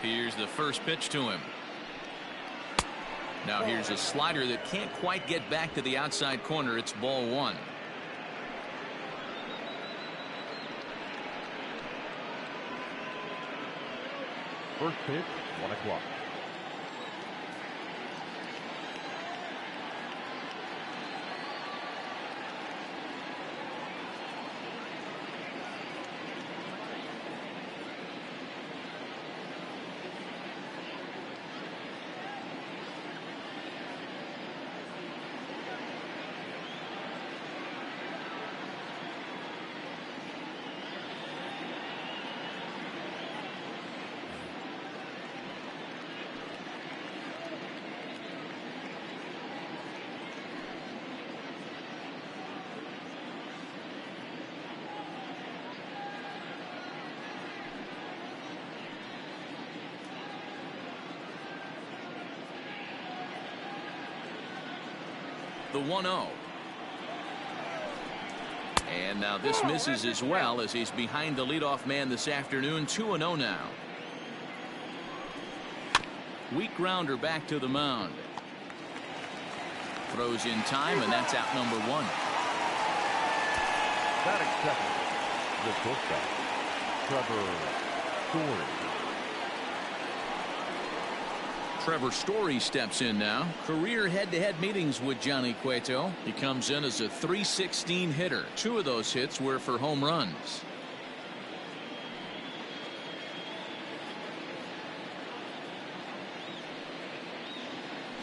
Here's the first pitch to him. Now here's a slider that can't quite get back to the outside corner. It's ball one. First pitch, 1 o'clock. The 1-0. And now this misses as well as he's behind the leadoff man this afternoon. 2-0 now. Weak grounder back to the mound. Throws in time, and that's out number one. Batting second, the shortstop, Trevor Story. Trevor Story steps in now. Career head-to-head meetings with Johnny Cueto. He comes in as a .316 hitter. 2 of those hits were for home runs.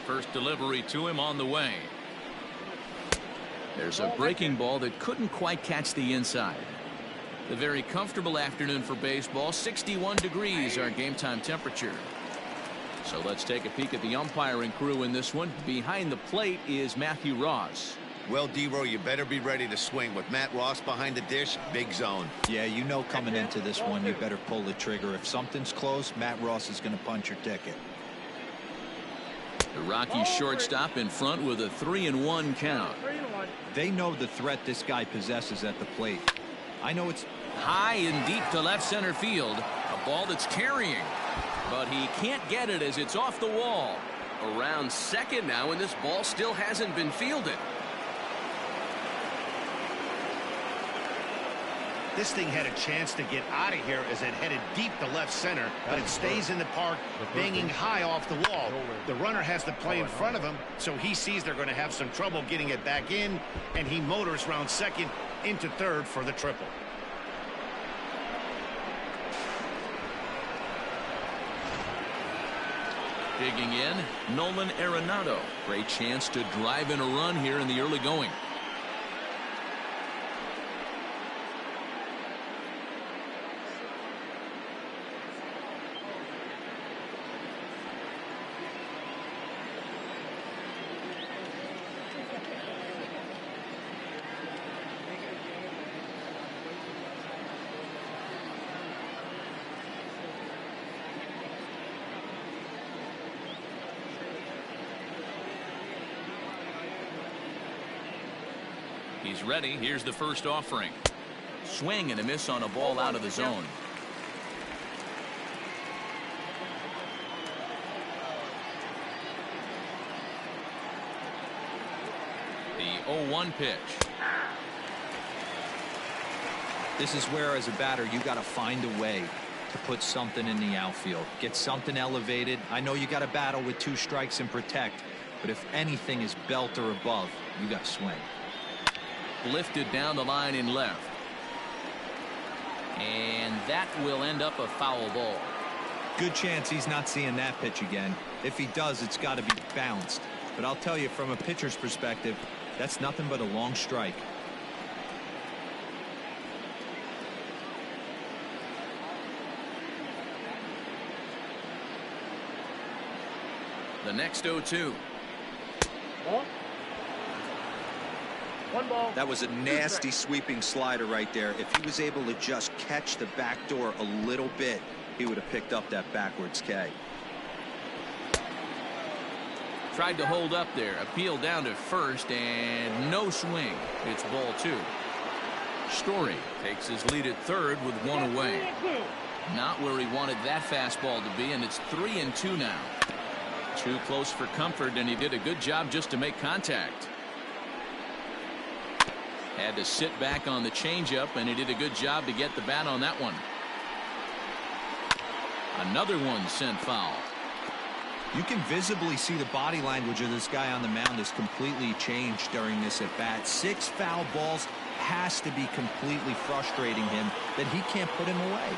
First delivery to him on the way. There's a breaking ball that couldn't quite catch the inside. A very comfortable afternoon for baseball. 61 degrees our game time temperature. So let's take a peek at the umpiring crew in this one. Behind the plate is Matthew Ross. Well, D-Row, you better be ready to swing. With Matt Ross behind the dish, big zone. Yeah, you know coming into this one, you better pull the trigger. If something's close, Matt Ross is going to punch your ticket. The Rockies shortstop in front with a 3-1 count. They know the threat this guy possesses at the plate. I know it's high and deep to left center field. A ball that's carrying. But he can't get it as it's off the wall. Around second now, and this ball still hasn't been fielded. This thing had a chance to get out of here as it headed deep to left center, but it stays in the park, banging high off the wall. The runner has the play in front of him, so he sees they're going to have some trouble getting it back in, and he motors round second into third for the triple. Digging in, Nolan Arenado. Great chance to drive in a run here in the early going. He's ready. Here's the first offering. Swing and a miss on a ball out of the zone. The 0-1 pitch. This is where, as a batter, you got to find a way to put something in the outfield. Get something elevated. I know you got to battle with 2 strikes and protect, but if anything is belt or above, you got to swing. Lifted down the line in left. And that will end up a foul ball. Good chance he's not seeing that pitch again. If he does, it's got to be bounced. But I'll tell you, from a pitcher's perspective, that's nothing but a long strike. The next 0-2. One ball. That was a nasty sweeping slider right there. If he was able to just catch the back door a little bit, he would have picked up that backwards K. Tried to hold up there. Appeal down to first, and no swing. It's ball 2. Story takes his lead at third with 1 away. Now not where he wanted that fastball to be, and it's 3-2 now. Too close for comfort, and he did a good job just to make contact. Had to sit back on the changeup, and he did a good job to get the bat on that one. Another one sent foul. You can visibly see the body language of this guy on the mound has completely changed during this at bat. 6 foul balls has to be completely frustrating him that he can't put him away.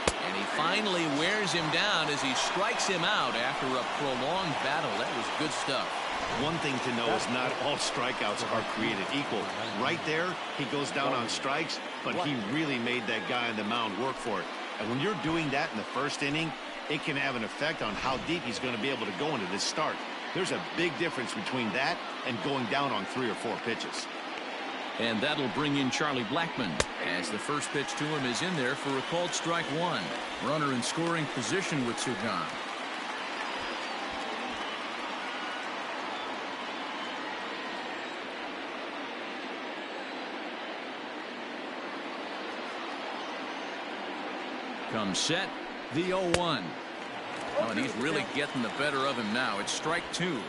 And he finally wears him down as he strikes him out after a prolonged battle. That was good stuff. One thing to know is not all strikeouts are created equal. Right there, he goes down on strikes, but he really made that guy on the mound work for it. And when you're doing that in the first inning, it can have an effect on how deep he's going to be able to go into this start. There's a big difference between that and going down on 3 or 4 pitches. And that'll bring in Charlie Blackmon as the first pitch to him is in there for a called strike 1. Runner in scoring position with 2 gone. Comes set, the 0-1. Oh, and he's really getting the better of him now. It's strike 2.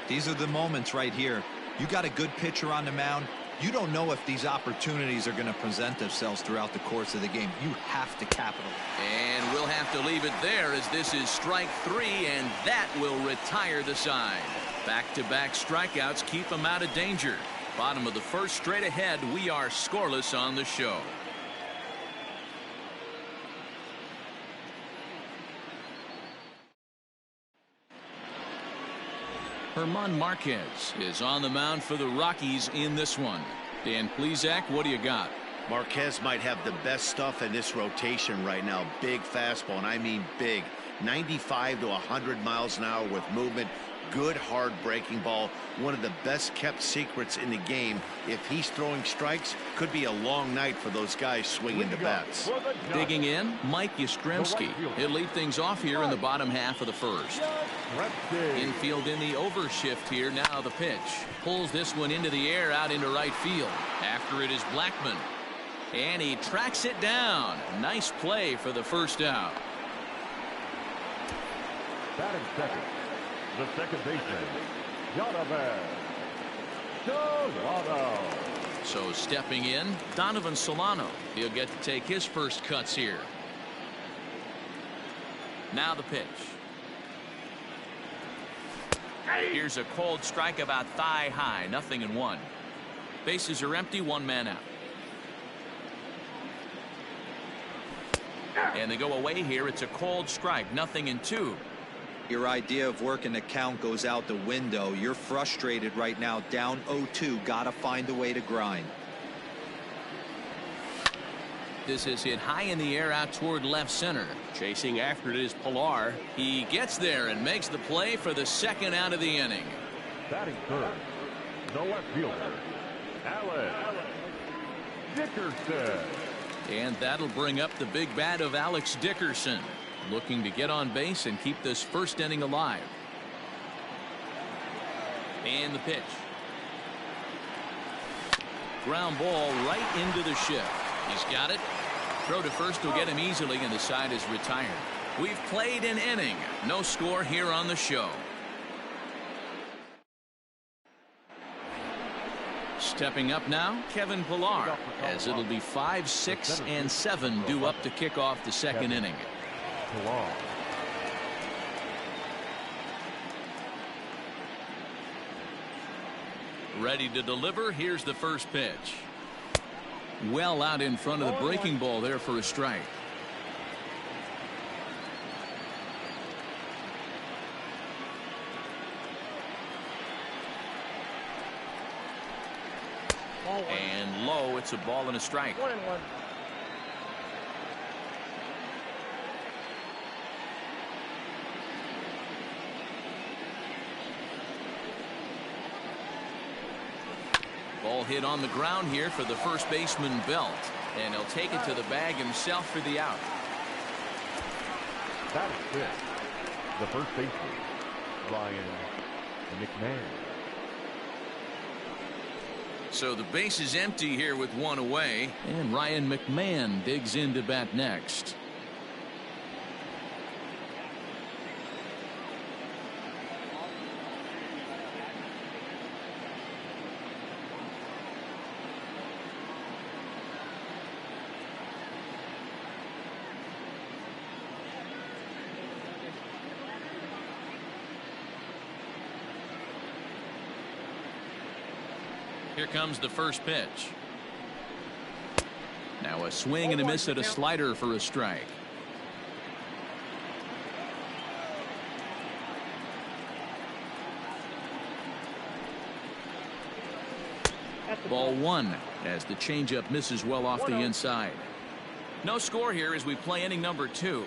These are the moments right here. You got a good pitcher on the mound. You don't know if these opportunities are going to present themselves throughout the course of the game. You have to capitalize. And we'll have to leave it there as this is strike 3, and that will retire the side. Back-to-back strikeouts keep him out of danger. Bottom of the first, straight ahead. We are scoreless on the show. Herman Marquez is on the mound for the Rockies in this one. Dan Plesac, what do you got? Marquez might have the best stuff in this rotation right now. Big fastball, and I mean big. 95 to 100 miles an hour with movement. Good hard breaking ball. One of the best kept secrets in the game. If he's throwing strikes, could be a long night for those guys swinging the bats. Digging in, Mike Yastrzemski. He'll lead things off here in the bottom half of the first. Infield in the overshift here. Now the pitch. Pulls this one into the air out into right field. After it is Blackmon. And he tracks it down. Nice play for the first out. Batting second, the second baseman, Donovan Solano. So stepping in, Donovan Solano. He'll get to take his first cuts here. Now the pitch. Here's a cold strike about thigh high. 0-1. Bases are empty. 1 man out. And they go away here. It's a cold strike. 0-2. Your idea of working the count goes out the window. You're frustrated right now. Down 0-2. Got to find a way to grind. This is hit high in the air out toward left center. Chasing after it is Pilar. He gets there and makes the play for the second out of the inning. Batting third, the left fielder, Alex Dickerson. And that'll bring up the big bat of Alex Dickerson. Looking to get on base and keep this first inning alive. And the pitch. Ground ball right into the shift. He's got it. Throw to first will get him easily, and the side is retired. We've played an inning. No score here on the show. Stepping up now, Kevin Pilar, as it'll be 5, 6, and 7 due up to kick off the second inning. Ready to deliver. Here's the first pitch. Well out in front of the breaking ball there for a strike. And low, it's a ball and a strike. 1-1. Ball hit on the ground here for the first baseman Belt, and he'll take it to the bag himself for the out. That is it. The first baseman, Ryan McMahon. So the base is empty here with 1 away, and Ryan McMahon digs in to bat next. Here comes the first pitch. Now a swing and a miss at a slider for a strike. Ball one as the changeup misses well off the inside. No score here as we play inning number 2.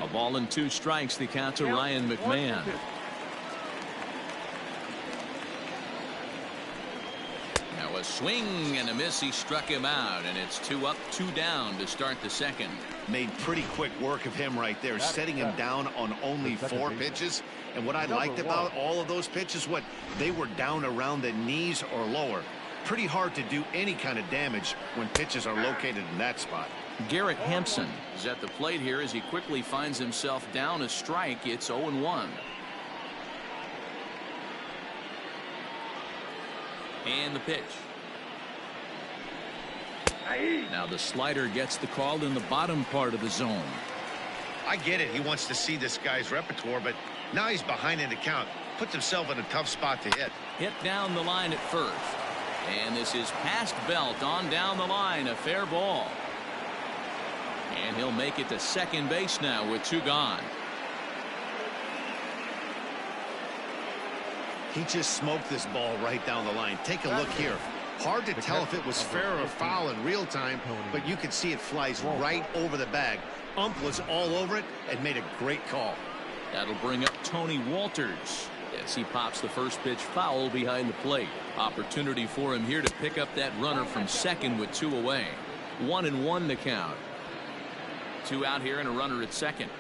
A ball and 2 strikes, the count to Ryan McMahon. Now a swing and a miss. He struck him out, and it's 2 up, 2 down to start the second. Made pretty quick work of him right there, setting him down on only 4 pitches. And what I liked about all of those pitches, they were down around the knees or lower. Pretty hard to do any kind of damage when pitches are located in that spot. Garrett Hampson is at the plate here as he quickly finds himself down a strike. It's 0-1. And the pitch. Now the slider gets the call in the bottom part of the zone. I get it. He wants to see this guy's repertoire, but now he's behind in the count. Puts himself in a tough spot to hit. Hit down the line at first. And this is past Belt on down the line. A fair ball. And he'll make it to second base now with 2 gone. He just smoked this ball right down the line. Take a look here. Hard to tell if it was fair or foul in real time, but you can see it flies right over the bag. Ump was all over it and made a great call. That'll bring up Tony Walters as he pops the first pitch foul behind the plate. Opportunity for him here to pick up that runner from second with 2 away. 1-1 to count. 2 out here and a runner at second.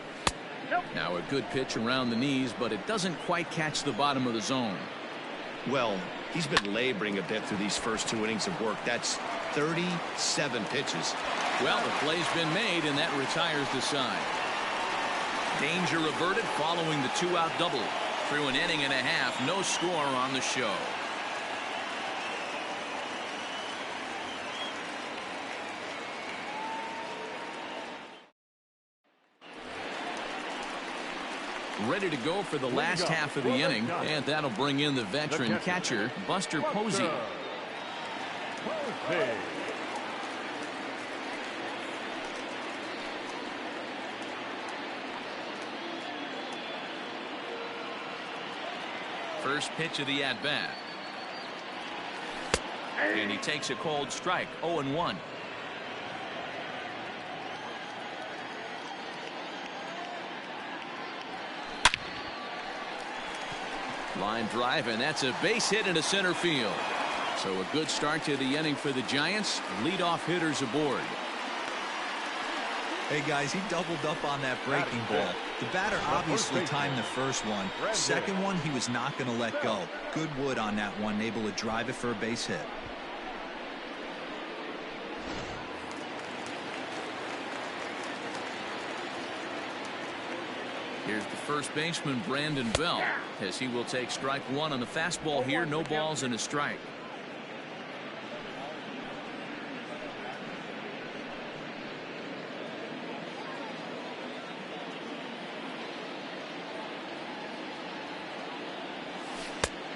Now a good pitch around the knees, but it doesn't quite catch the bottom of the zone. Well, he's been laboring a bit through these first 2 innings of work. That's 37 pitches. Well, the play's been made, and that retires the side. Danger averted following the 2-out double. Through an inning and a half, no score on the show. Ready to go for the last half of the inning, and that'll bring in the veteran catcher, Buster Posey. First pitch of the at-bat. And he takes a cold strike. 0-1. Line drive, and that's a base hit into center field. So a good start to the inning for the Giants. Leadoff hitters aboard. Hey guys, he doubled up on that breaking ball. The batter obviously timed the first one. Second one, he was not going to let go. Good wood on that one, able to drive it for a base hit. Here's the first baseman, Brandon Bell, as he will take strike 1 on the fastball here. No balls and a strike.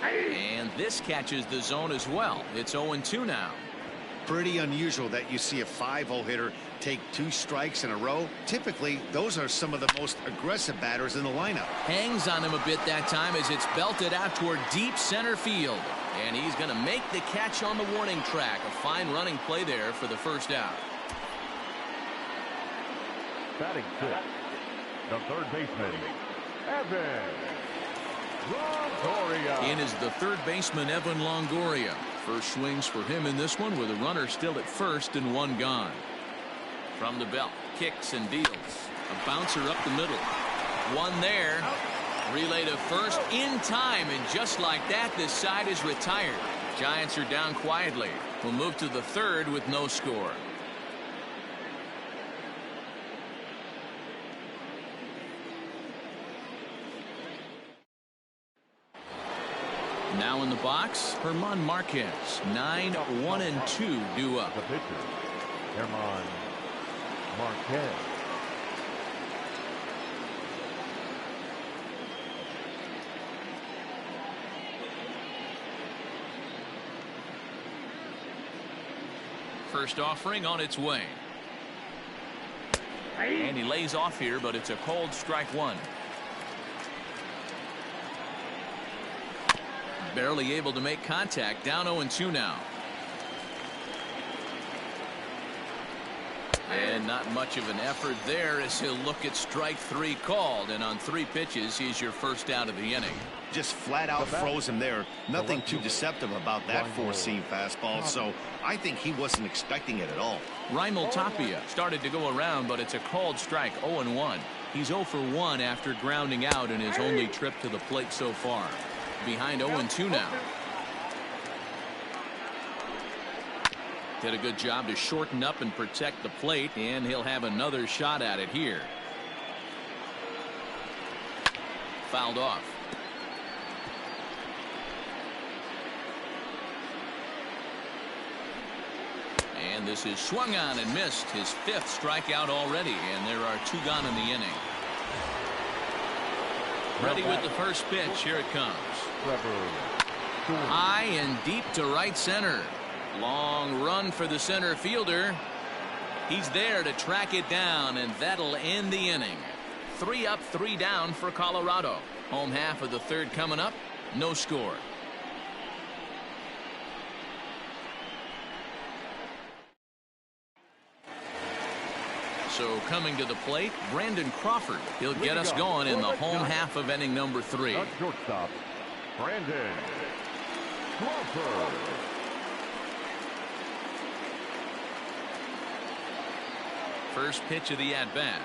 And this catches the zone as well. It's 0-2 now. Pretty unusual that you see a 5-0 hitter take 2 strikes in a row. Typically, those are some of the most aggressive batters in the lineup. Hangs on him a bit that time as it's belted out toward deep center field. And he's going to make the catch on the warning track. A fine running play there for the first out. Batting 6, the third baseman, Evan Longoria. In is the third baseman, Evan Longoria. First swings for him in this one with a runner still at first and 1 gone. From the belt, kicks and deals. A bouncer up the middle. 1 there. Relay to first in time, and just like that, this side is retired. Giants are down quietly. We'll move to the third with no score. Now in the box, German Marquez. 9-1-2 due up. The pitcher, German Marquez. First offering on its way. And he lays off here, but it's a cold strike one. Barely able to make contact. Down 0-2 now. And not much of an effort there as he'll look at strike 3 called. And on 3 pitches, he's your first out of the inning. Just flat out froze him there. Nothing too deceptive about that four-seam fastball. So I think he wasn't expecting it at all. Raimel Tapia started to go around, but it's a called strike. 0-1. He's 0 for 1 after grounding out in his only trip to the plate so far. Behind 0-2 now. Did a good job to shorten up and protect the plate, and he'll have another shot at it here. Fouled off. And this is swung on and missed. His 5th strikeout already, and there are 2 gone in the inning. Ready with the first pitch. Here it comes. High and deep to right center. Long run for the center fielder. He's there to track it down, and that'll end the inning. 3 up, 3 down for Colorado. Home half of the 3rd coming up. No score. So coming to the plate, Brandon Crawford. He'll get us going in the home half of inning number 3. Shortstop, Brandon Crawford. First pitch of the at-bat.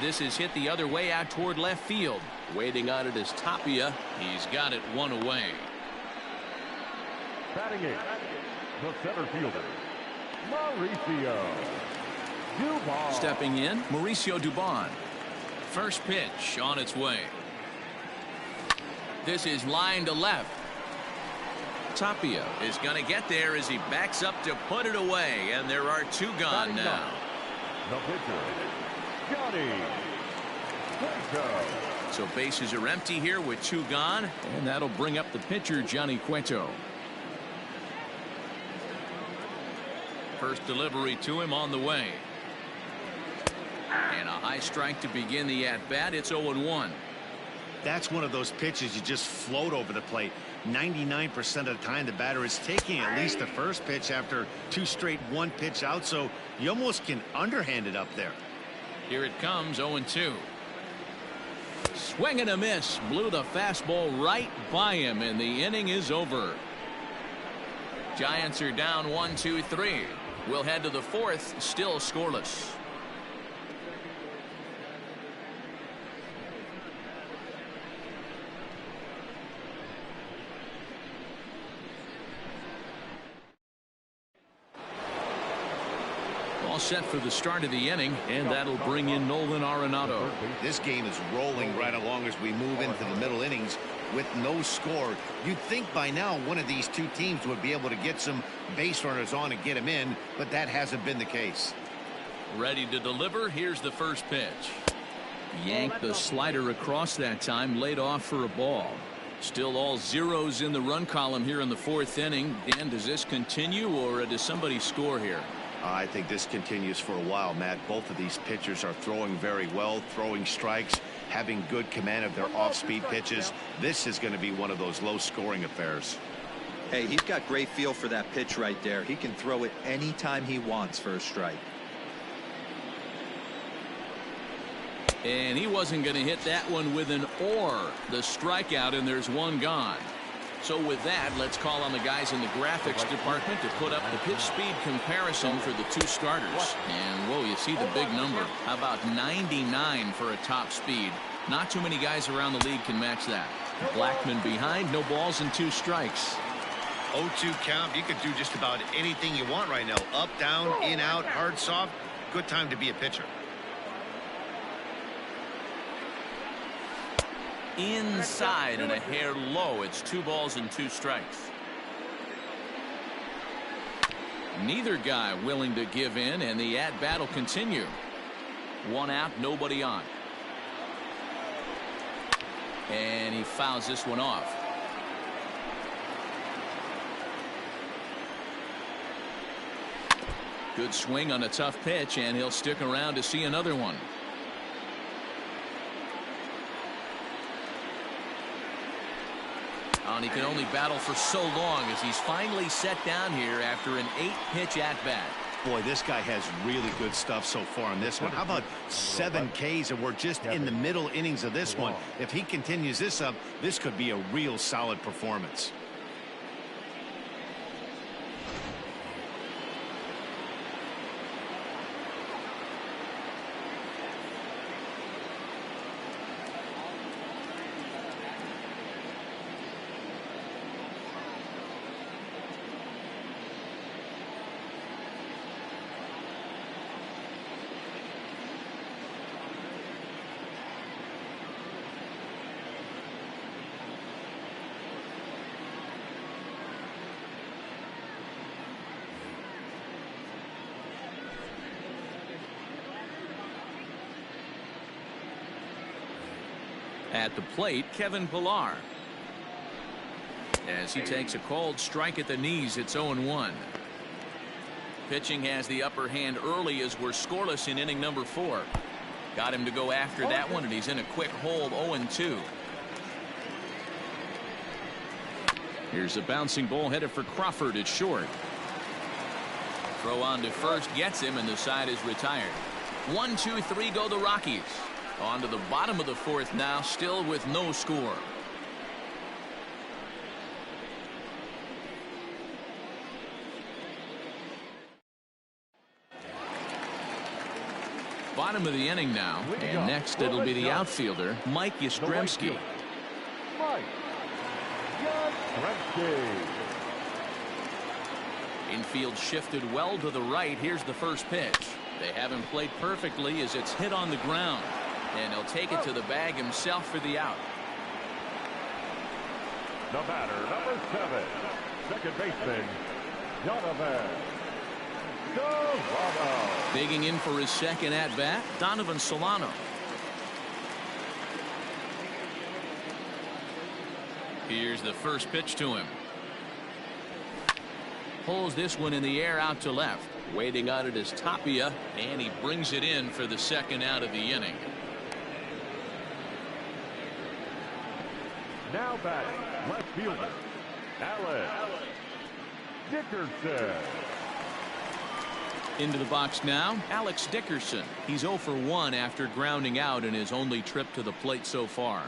This is hit the other way out toward left field. Waiting on it is Tapia. He's got it 1 away. Batting it, the center fielder, Mauricio Dubon. Stepping in, Mauricio Dubon. First pitch on its way. This is line to left. Tapia is going to get there as he backs up to put it away, and there are 2 gone now. The pitcher, Johnny Cueto. So bases are empty here with 2 gone, and that'll bring up the pitcher, Johnny Cueto. First delivery to him on the way. And a high strike to begin the at-bat. It's 0-1. That's one of those pitches you just float over the plate. 99% of the time the batter is taking at least the first pitch after 2 straight 1-pitch out, so you almost can underhand it up there. Here it comes. 0-2. Swing and a miss. Blew the fastball right by him, and the inning is over. Giants are down 1-2-3. We'll head to the 4th, still scoreless. All set for the start of the inning, and that'll bring in Nolan Arenado. This game is rolling right along as we move into the middle innings with no score. You'd think by now one of these 2 teams would be able to get some base runners on and get them in, but that hasn't been the case. Ready to deliver. Here's the first pitch. Yanked the slider across that time, laid off for a ball. Still all zeros in the run column here in the 4th inning. Dan, does this continue, or does somebody score here? I think this continues for a while, Matt. Both of these pitchers are throwing very well, throwing strikes, having good command of their off-speed pitches. This is going to be one of those low-scoring affairs. Hey, he's got great feel for that pitch right there. He can throw it anytime he wants for a strike. And he wasn't going to hit that one with an or. The strikeout, and there's 1 gone. So with that, let's call on the guys in the graphics department to put up the pitch speed comparison for the 2 starters. And, whoa, you see the big number. How about 99 for a top speed? Not too many guys around the league can match that. Blackman behind, no balls and 2 strikes. 0-2 count. You could do just about anything you want right now. Up, down, in, out, hard, soft. Good time to be a pitcher. Inside and a hair low. It's 2 balls and 2 strikes. Neither guy willing to give in, and the at-bat will continue. 1 out, nobody on. And he fouls this one off. Good swing on a tough pitch, and he'll stick around to see another one. And he can only battle for so long as he's finally set down here after an 8-pitch at-bat. Boy, this guy has really good stuff so far on this one. How about 7 Ks, and we're just in the middle innings of this one. If he continues this up, this could be a real solid performance. At the plate, Kevin Pillar. As he takes a cold strike at the knees, it's 0-1. Pitching has the upper hand early as we're scoreless in inning number 4. Got him to go after that one, and he's in a quick hold, 0-2. Here's a bouncing ball headed for Crawford at short. Throw on to first gets him, and the side is retired. 1, 2, 3 go the Rockies. On to the bottom of the 4th now, still with no score. Bottom of the inning now, and next it'll be the outfielder, Mike Yastrzemski. Mike Yastrzemski. Infield shifted well to the right. Here's the first pitch. They haven't played perfectly as it's hit on the ground. And he'll take it to the bag himself for the out. The batter, number 7, second baseman, Donovan. Digging in for his second at-bat, Donovan Solano. Here's the first pitch to him. Pulls this one in the air out to left. Waiting on it is Tapia, and he brings it in for the second out of the inning. Now batting, left fielder, Alex Dickerson. Into the box now, Alex Dickerson. He's 0 for 1 after grounding out in his only trip to the plate so far.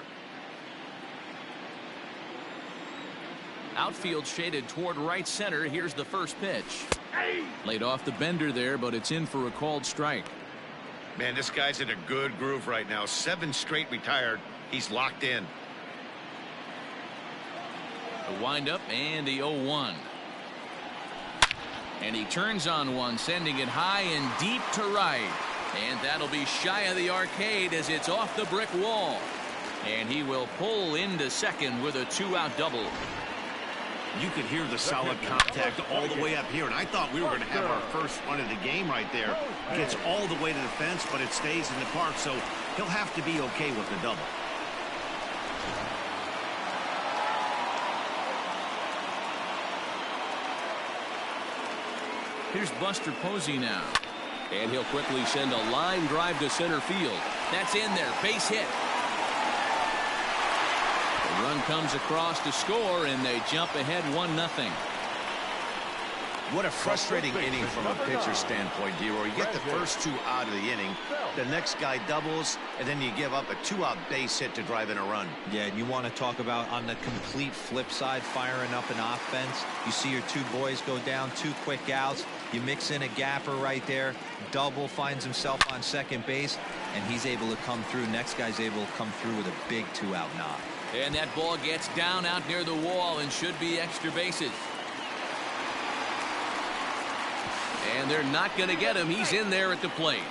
Outfield shaded toward right center. Here's the first pitch. Laid off the bender there, but it's in for a called strike. Man, this guy's in a good groove right now. 7 straight retired. He's locked in. The windup and the 0-1. And he turns on one, sending it high and deep to right. And that'll be shy of the arcade as it's off the brick wall. And he will pull into second with a 2-out double. You could hear the solid contact all the way up here, and I thought we were going to have our first run of the game right there. Gets all the way to the fence, but it stays in the park, so he'll have to be okay with the double. Here's Buster Posey now. And he'll quickly send a line drive to center field. That's in there. Base hit. The run comes across to score, and they jump ahead 1-0. What a frustrating inning from a pitcher's standpoint, D-Roy. You get the first 2 out of the inning. The next guy doubles, and then you give up a 2-out base hit to drive in a run. Yeah, and you want to talk about on the complete flip side, firing up an offense. You see your 2 boys go down, 2 quick outs. You mix in a gapper right there. Double, finds himself on second base, and he's able to come through. Next guy's able to come through with a big 2-out knock. And that ball gets down out near the wall and should be extra bases. And they're not going to get him. He's in there at the plate.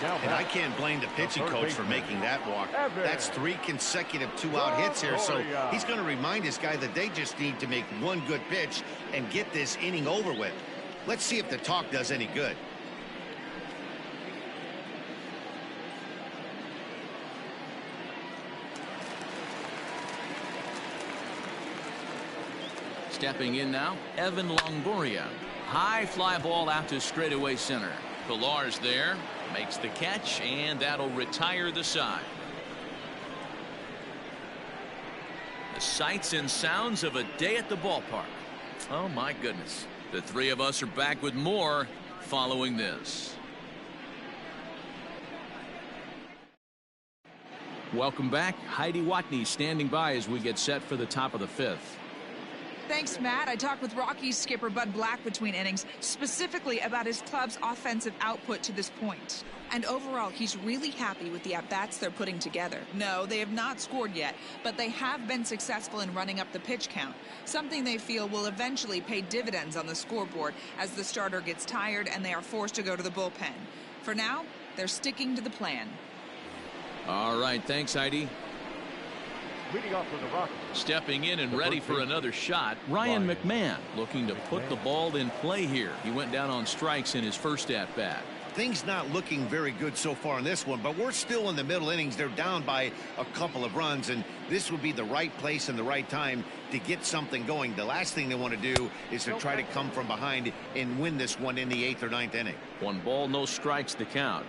And I can't blame the pitching coach for making that walk. That's 3 consecutive 2-out hits here, so he's going to remind this guy that they just need to make 1 good pitch and get this inning over with. Let's see if the talk does any good. Stepping in now, Evan Longoria. High fly ball out to straightaway center. Pilar's there, makes the catch, and that'll retire the side. The sights and sounds of a day at the ballpark. Oh my goodness. The three of us are back with more following this. Welcome back. Heidi Watney standing by as we get set for the top of the fifth. Thanks, Matt. I talked with Rockies skipper Bud Black between innings, specifically about his club's offensive output to this point. And overall, he's really happy with the at-bats they're putting together. No, they have not scored yet, but they have been successful in running up the pitch count, something they feel will eventually pay dividends on the scoreboard as the starter gets tired and they are forced to go to the bullpen. For now, they're sticking to the plan. All right, thanks, Heidi. Leading off for the Rockies. Stepping in and ready for another shot, Ryan McMahon looking to put the ball in play here. He went down on strikes in his first at-bat. Things not looking very good so far in this one, but we're still in the middle innings. They're down by a couple of runs, and this would be the right place and the right time to get something going. The last thing they want to do is to try to come from behind and win this one in the 8th or 9th inning. 1 ball, no strikes the count.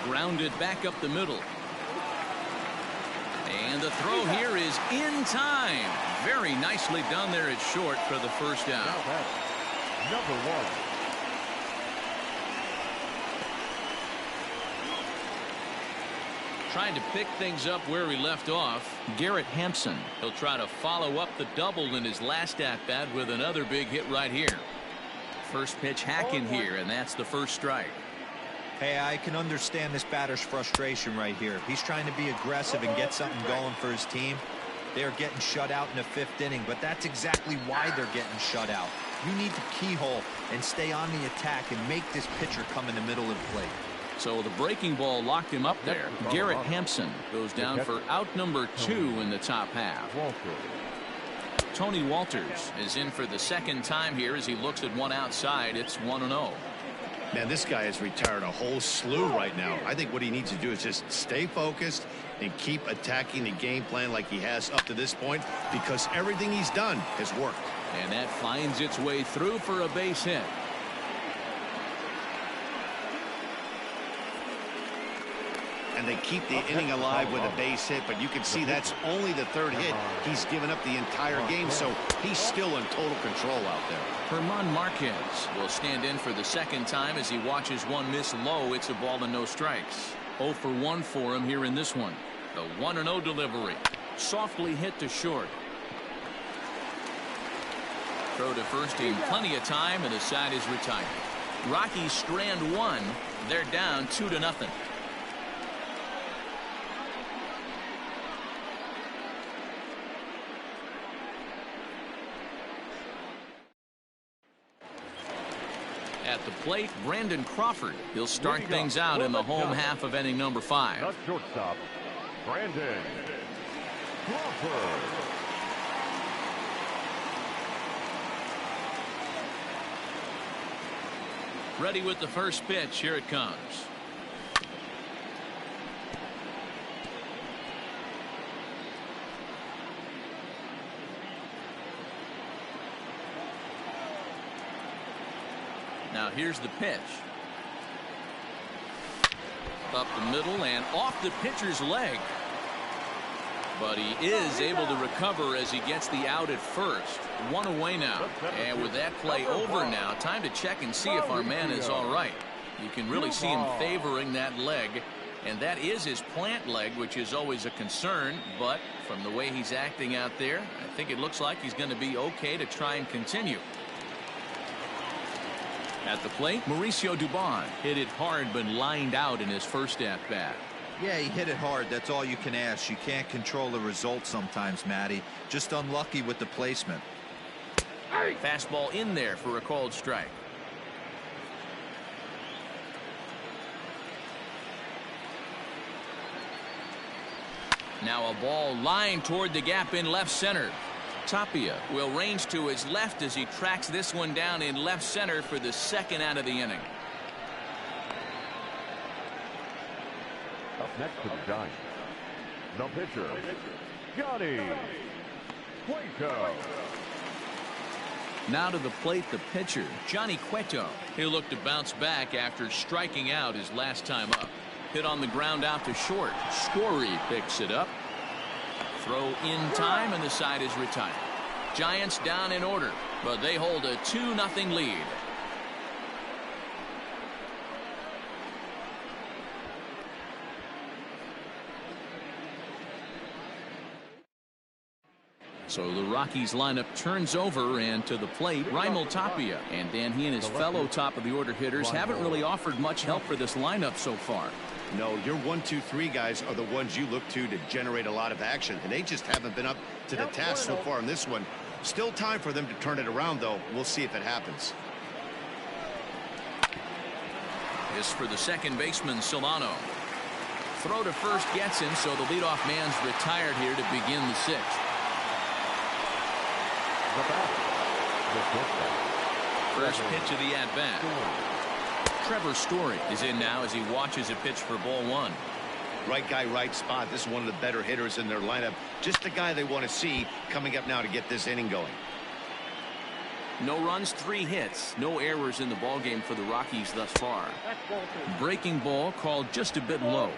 Grounded back up the middle. And the throw here is in time. Very nicely done there at short for the first out. Number 1. Trying to pick things up where he left off, Garrett Hampson. He'll try to follow up the double in his last at-bat with another big hit right here. First pitch hacking here, and that's the first strike. Hey, I can understand this batter's frustration right here. He's trying to be aggressive and get something going for his team. They are getting shut out in the 5th inning, but that's exactly why they're getting shut out. You need to keyhole and stay on the attack and make this pitcher come in the middle of the plate. So the breaking ball locked him up there. Garrett Hampson goes down for out number 2 in the top half. Tony Walters is in for the second time here as he looks at one outside. It's 1-0. Man, this guy has retired a whole slew right now. I think what he needs to do is just stay focused and keep attacking the game plan like he has up to this point, because everything he's done has worked. And that finds its way through for a base hit. And they keep the inning alive with a base hit, but you can see that's only the 3rd hit. He's given up the entire game, so he's still in total control out there. Herman Marquez will stand in for the second time as he watches one miss low. It's a ball and no strikes. 0 for 1 for him here in this one. The 1-0 delivery. Softly hit to short. Throw to first in plenty of time, and the side is retired. Rockies strand 1. They're down 2-0. At the plate, Brandon Crawford. He'll start things out in the home half of inning number 5. Not shortstop, Brandon Crawford. Ready with the first pitch. Here it comes. Now here's the pitch. Up the middle and off the pitcher's leg. But he is able to recover as he gets the out at first. 1 away now. And with that play over now, time to check and see if our man is all right. You can really see him favoring that leg. And that is his plant leg, which is always a concern. But from the way he's acting out there, I think it looks like he's going to be okay to try and continue. At the plate, Mauricio Dubon hit it hard but lined out in his first at-bat. Yeah, he hit it hard. That's all you can ask. You can't control the result sometimes, Matty. Just unlucky with the placement. Fastball in there for a called strike. Now a ball lined toward the gap in left center. Tapia will range to his left as he tracks this one down in left center for the second out of the inning. Up next to the Giants, the pitcher, Johnny Cueto. Now to the plate, the pitcher, Johnny Cueto. He'll look to bounce back after striking out his last time up. Hit on the ground out to short. Scory picks it up. Throw in time, and the side is retired. Giants down in order, but they hold a 2-0 lead. So the Rockies lineup turns over, and to the plate, Raimel Tapia. And Dan, he and his fellow top-of-the-order hitters haven't really offered much help for this lineup so far. No, your 1, 2, 3 guys are the ones you look to generate a lot of action, and they just haven't been up to the task so far in this one. Still time for them to turn it around, though. We'll see if it happens. This for the second baseman, Solano. Throw to first gets him, so the leadoff man's retired here to begin the sixth. First pitch of the at-bat. Trevor Story is in now as he watches a pitch for ball one. Right guy, right spot. This is one of the better hitters in their lineup. Just the guy they want to see coming up now to get this inning going. No runs, 3 hits. No errors in the ballgame for the Rockies thus far. Breaking ball called just a bit low.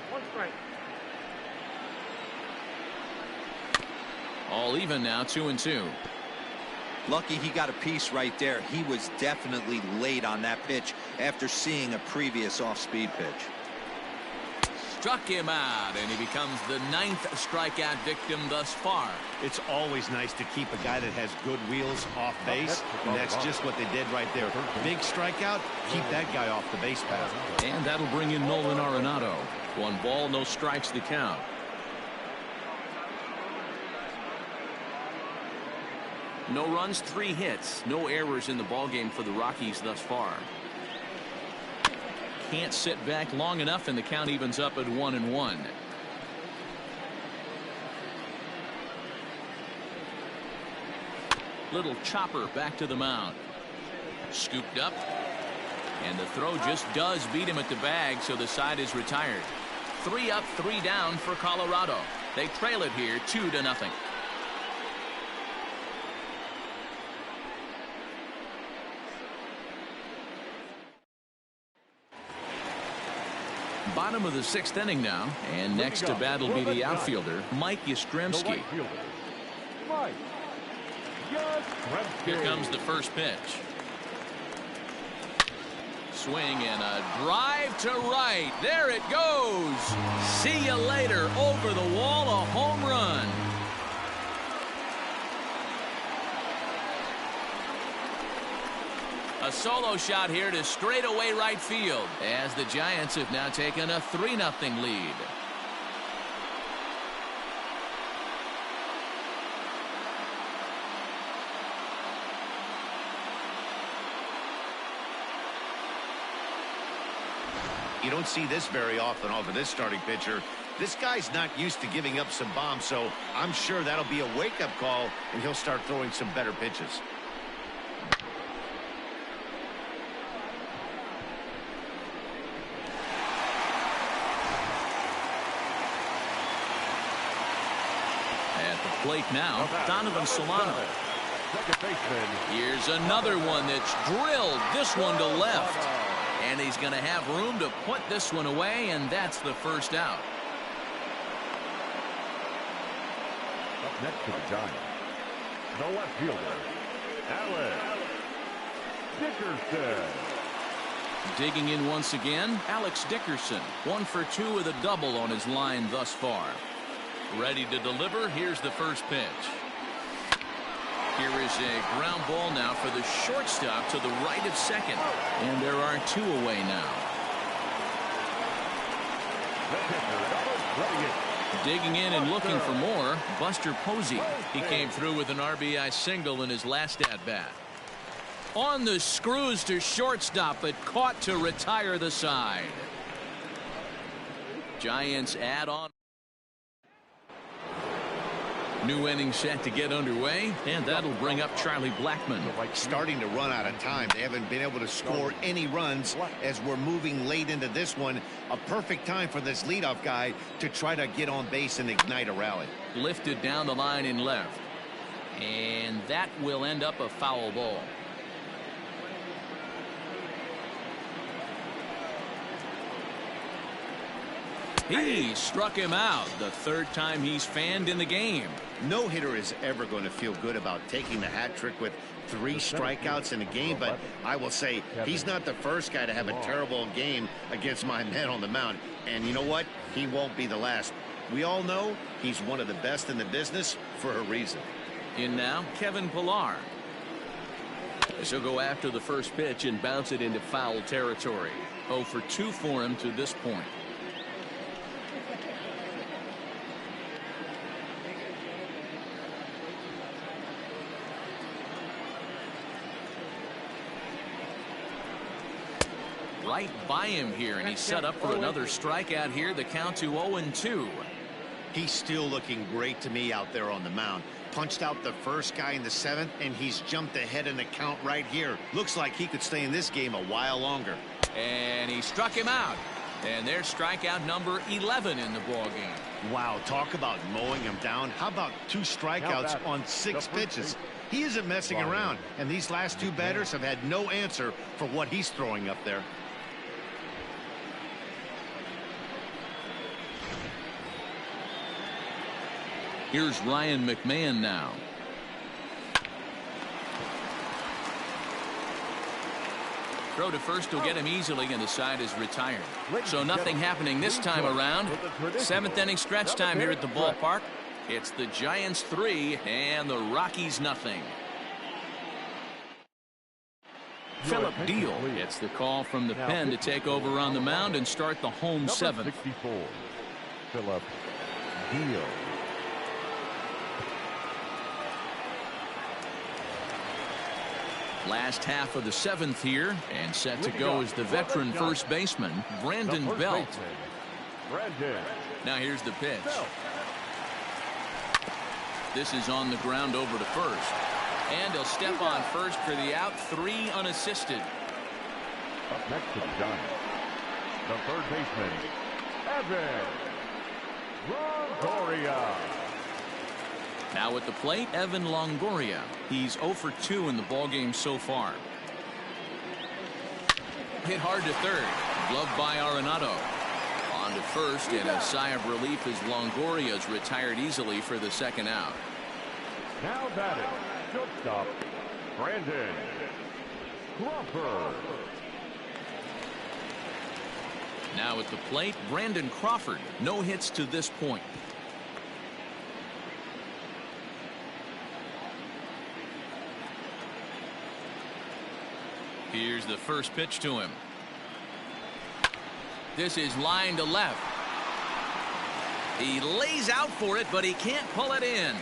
All even now, 2-2. Lucky he got a piece right there. He was definitely late on that pitch after seeing a previous off-speed pitch. Struck him out, and he becomes the 9th strikeout victim thus far. It's always nice to keep a guy that has good wheels off base, and that's just what they did right there. Big strikeout, keep that guy off the base path. And that'll bring in Nolan Arenado. 1 ball, no strikes to count. No runs, 3 hits. No errors in the ballgame for the Rockies thus far. Can't sit back long enough, and the count evens up at 1-1. Little chopper back to the mound. Scooped up. And the throw just does beat him at the bag, so the side is retired. 3 up, 3 down for Colorado. They trail it here 2-0. Bottom of the 6th inning now, and next to bat will be the outfielder, Mike Yastrzemski. Here comes the first pitch. Swing and a drive to right. There it goes. See you later. Over the wall, a home run. A solo shot here to straightaway right field, as the Giants have now taken a 3-0 lead. You don't see this very often off of this starting pitcher. This guy's not used to giving up some bombs, so I'm sure that'll be a wake-up call, and he'll start throwing some better pitches. Plate now, Donovan Solano. Here's another one that's drilled, this one to left. And he's going to have room to put this one away, and that's the first out. Up next to the Giants, the left fielder, Alex Dickerson. Digging in once again, Alex Dickerson. 1 for 2 with a double on his line thus far. Ready to deliver. Here's the first pitch. Here is a ground ball now for the shortstop to the right of second. And there are 2 away now. Digging in and looking for more, Buster Posey. He came through with an RBI single in his last at-bat. On the screws to shortstop, but caught to retire the side. Giants add on. New inning set to get underway, and that'll bring up Charlie Blackmon. Starting to run out of time. They haven't been able to score any runs as we're moving late into this one. A perfect time for this leadoff guy to try to get on base and ignite a rally. Lifted down the line in left. And that will end up a foul ball. He struck him out, the third time he's fanned in the game. No hitter is ever going to feel good about taking the hat trick with 3 strikeouts in a game, but I will say he's not the first guy to have a terrible game against my men on the mound. And you know what? He won't be the last. We all know he's one of the best in the business for a reason. In now, Kevin Pillar. He'll go after the first pitch and bounce it into foul territory. 0 for 2 for him to this point. Right by him here, and he's set up for another strikeout here. The count to 0-2. He's still looking great to me out there on the mound. Punched out the first guy in the 7th, and he's jumped ahead in the count right here. Looks like he could stay in this game a while longer. And he struck him out. And there's strikeout number 11 in the ballgame. Wow, talk about mowing him down. How about 2 strikeouts on 6 pitches? He isn't messing around, and these last 2 batters have had no answer for what he's throwing up there. Here's Ryan McMahon now. Throw to first will get him easily, and the side is retired. So nothing happening this time around. 7th inning stretch time here at the ballpark. It's the Giants 3 and the Rockies nothing. Philip Deal gets the call from the pen to take over on the mound and start the home 7th. 64. Philip Deal. Last half of the 7th here, and set to go is the veteran first baseman, Brandon Belt. Now here's the pitch. This is on the ground over to first. And he'll step on first for the out, 3 unassisted. Up next to the Giants, the third baseman, Evan Longoria. Now at the plate, Evan Longoria. He's 0 for 2 in the ballgame so far. Hit hard to third. Gloved by Arenado. On to first, and a sigh of relief as Longoria's retired easily for the 2nd out. Now batting, shortstop, Brandon Crawford. Now at the plate, Brandon Crawford. No hits to this point. Here's the first pitch to him. This is line to left. He lays out for it, but he can't pull it in.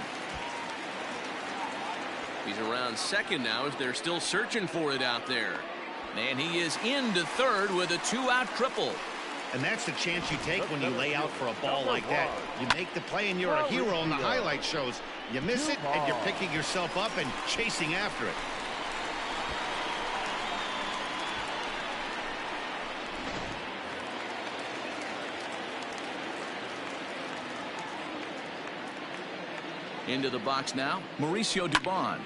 He's around second now as they're still searching for it out there. And he is into third with a 2-out triple. And that's the chance you take when you lay out for a ball like that. You make the play and you're a hero in the highlight shows. You miss it and you're picking yourself up and chasing after it. Into the box now, Mauricio Dubon.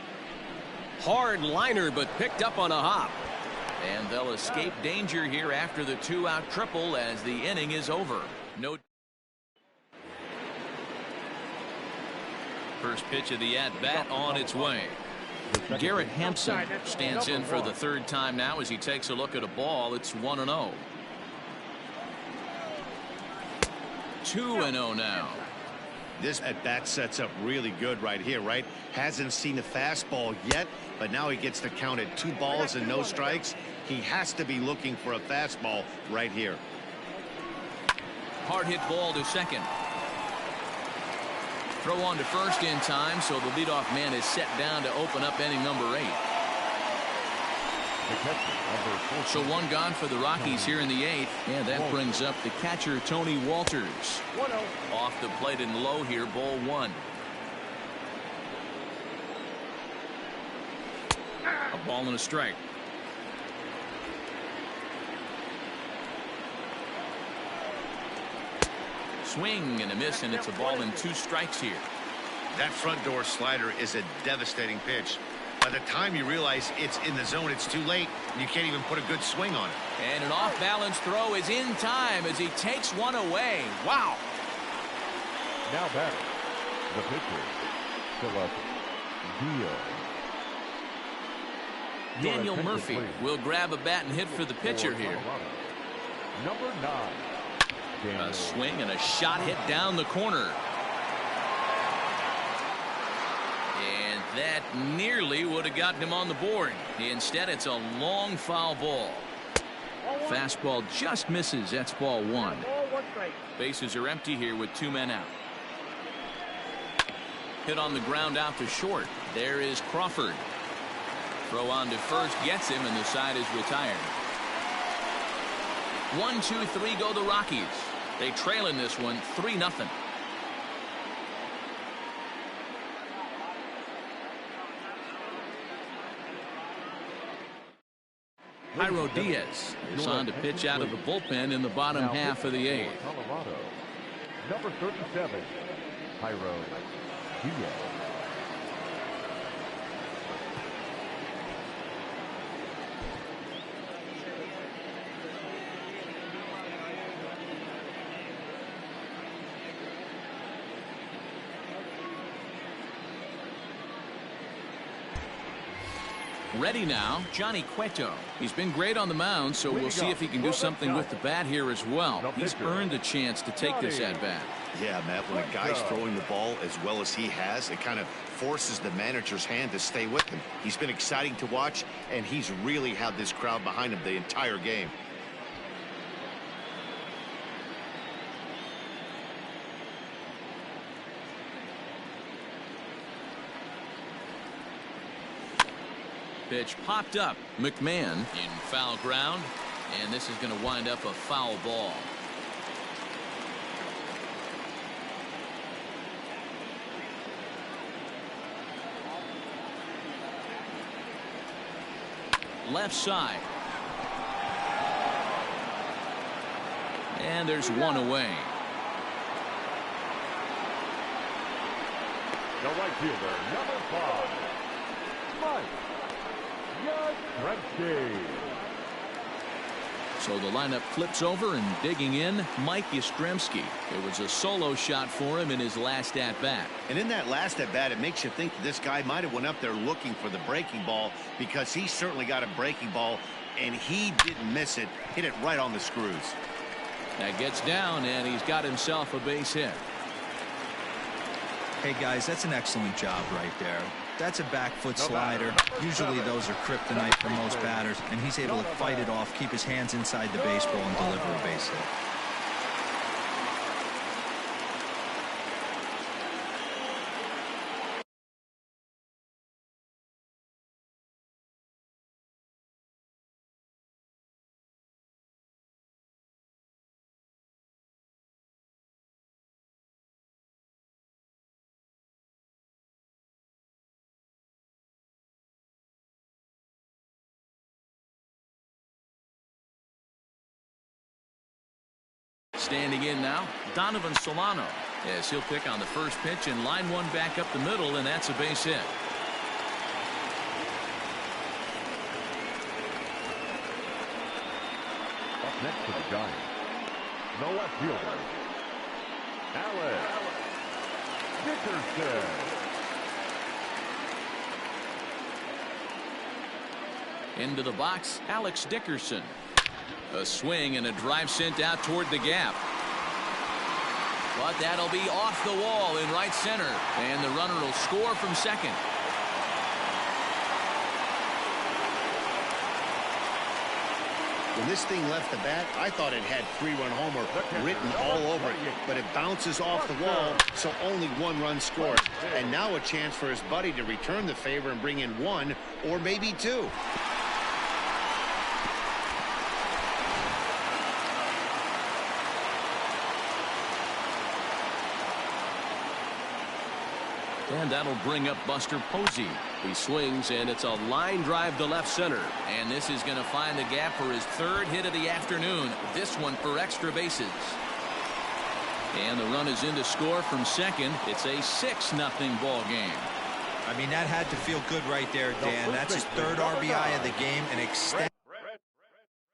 Hard liner, but picked up on a hop. And they'll escape danger here after the 2-out triple as the inning is over. No. First pitch of the at-bat on its way. Garrett Hampson stands in for the 3rd time now as he takes a look at a ball. It's 1-0. 2-0 now. This at-bat sets up really good right here, right? Hasn't seen a fastball yet, but now he gets to count at 2 balls and no strikes. He has to be looking for a fastball right here. Hard hit ball to second. Throw on to first in time, so the leadoff man is set down to open up inning number 8. So 1 gone for the Rockies here in the 8th, and that brings up the catcher Tony Walters. Off the plate and low here, ball 1. Ball and a strike. Swing and a miss, and it's a ball and 2 strikes here. That front door slider is a devastating pitch. By the time you realize it's in the zone, it's too late, and you can't even put a good swing on it. And an off-balance throw is in time as he takes one away. Wow. Now batting, the pitcher, Philadelphia. Daniel Murphy will grab a bat and hit for the pitcher here. Number 9. A swing and a shot hit down the corner. And that nearly would have gotten him on the board. Instead, it's a long foul ball. Fastball just misses. That's ball 1. Bases are empty here with 2 men out. Hit on the ground out to short. There is Crawford. Throw on to first gets him, and the side is retired. 1, 2, 3 go the Rockies. They trail in this one 3-0. Jairo Diaz is on to pitch out of the bullpen in the bottom half of the 8th. Colorado, number 37, Jairo Diaz. Ready now, Johnny Cueto. He's been great on the mound, so we'll see if he can do something with the bat here as well. He's earned a chance to take this at bat. Yeah, Matt, when a guy's throwing the ball as well as he has, it kind of forces the manager's hand to stay with him. He's been exciting to watch, and he's really had this crowd behind him the entire game. Pitch popped up. McMahon in foul ground, and this is going to wind up a foul ball. Left side. And there's one away. The right fielder, number 5, Mike Yastrzemski. So the lineup flips over, and digging in, Mike Yastrzemski. It was a solo shot for him in his last at-bat. And in that last at-bat, it makes you think this guy might have went up there looking for the breaking ball, because he certainly got a breaking ball, and he didn't miss it. Hit it right on the screws. That gets down, and he's got himself a base hit. Hey, guys, that's an excellent job right there. That's a back foot slider. Usually those are kryptonite for most batters, and he's able to fight it off, keep his hands inside the baseball, and deliver a base hit. Standing in now, Donovan Solano, as he'll pick on the first pitch and line one back up the middle, and that's a base hit. Up next to the Giants, the left fielder, Alex Dickerson. Into the box, Alex Dickerson. A swing and a drive sent out toward the gap. But that'll be off the wall in right center, and the runner will score from second. When this thing left the bat, I thought it had 3-run homer written all over it, but it bounces off the wall, so only 1 run scored. And now a chance for his buddy to return the favor and bring in 1 or maybe 2. And that'll bring up Buster Posey. He swings, and it's a line drive to left center. And this is going to find the gap for his third hit of the afternoon. This one for extra bases. And the run is in to score from second. It's a 6-0 ball game. I mean, that had to feel good right there, Dan. That's his third RBI of the game and extends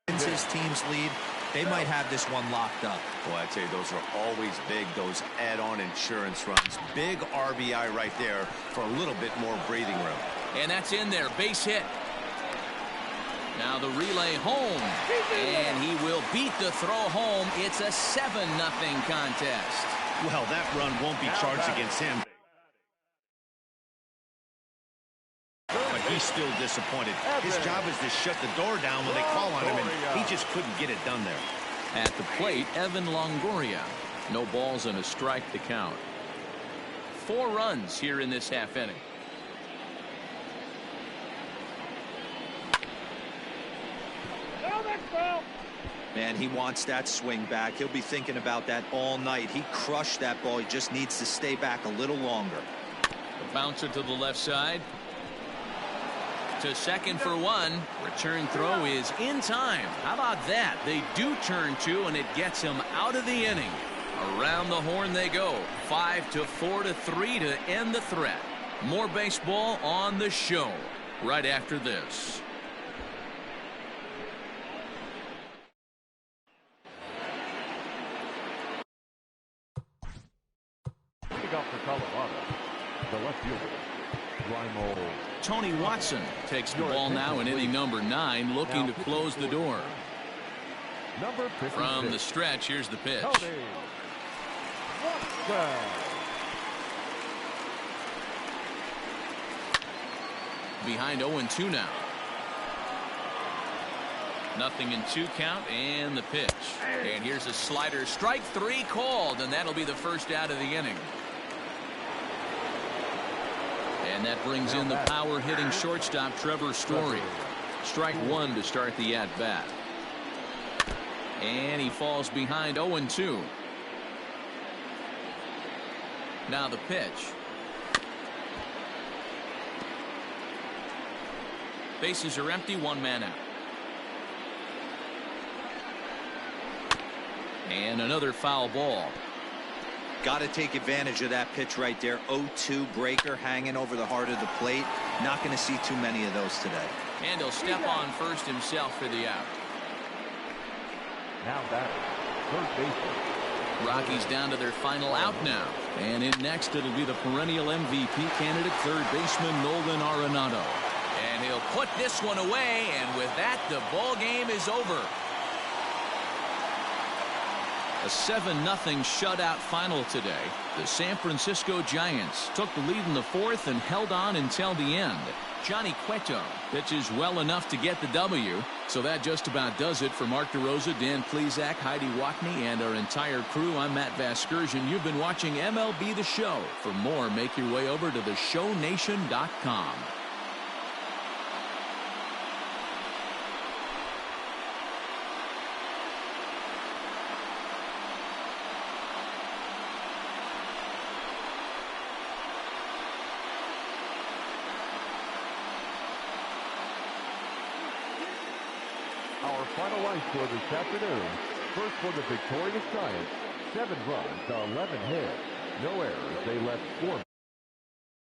his team's lead. They might have this one locked up. Well, I tell you, those are always big, those add-on insurance runs. Big RBI right there for a little bit more breathing room. And that's in there. Base hit. Now the relay home. And he will beat the throw home. It's a 7-0 contest. Well, that run won't be charged against him. But he's still disappointed. His job is to shut the door down when they call on him, and he just couldn't get it done there. At the plate, Evan Longoria. No balls and a strike to count. 4 runs here in this half inning. Man, he wants that swing back. He'll be thinking about that all night. He crushed that ball. He just needs to stay back a little longer. The bouncer to the left side. To second for 1. Return throw is in time. How about that? They do turn 2, and it gets him out of the inning. Around the horn they go. 5-4-3 to end the threat. More baseball on the show right after this. Up for Colorado, the left fielder, Tony Watson takes the ball now in inning number 9, looking to close the door. From the stretch, here's the pitch. Behind 0-2 now. 0-2 count, and the pitch. And here's a slider. Strike 3 called, and that'll be the first out of the inning. And that brings in the power-hitting shortstop Trevor Story. Strike 1 to start the at-bat. And he falls behind 0-2. Now the pitch. Bases are empty, 1 man out. And another foul ball. Got to take advantage of that pitch right there. 0-2 breaker hanging over the heart of the plate. Not going to see too many of those today. And he'll step on first himself for the out. Now batting, third baseman. Rockies down to their final out now. And in next, it'll be the perennial MVP candidate, third baseman Nolan Arenado. And he'll put this one away, and with that, the ball game is over. A 7-0 shutout final today. The San Francisco Giants took the lead in the 4th and held on until the end. Johnny Cueto pitches well enough to get the W. So that just about does it for Mark DeRosa, Dan Plesac, Heidi Watney, and our entire crew. I'm Matt Vasgersian. You've been watching MLB The Show. For more, make your way over to theshownation.com. Our final line score this afternoon. First for the victorious Giants, 7 runs, 11 hits, no errors. They left 4.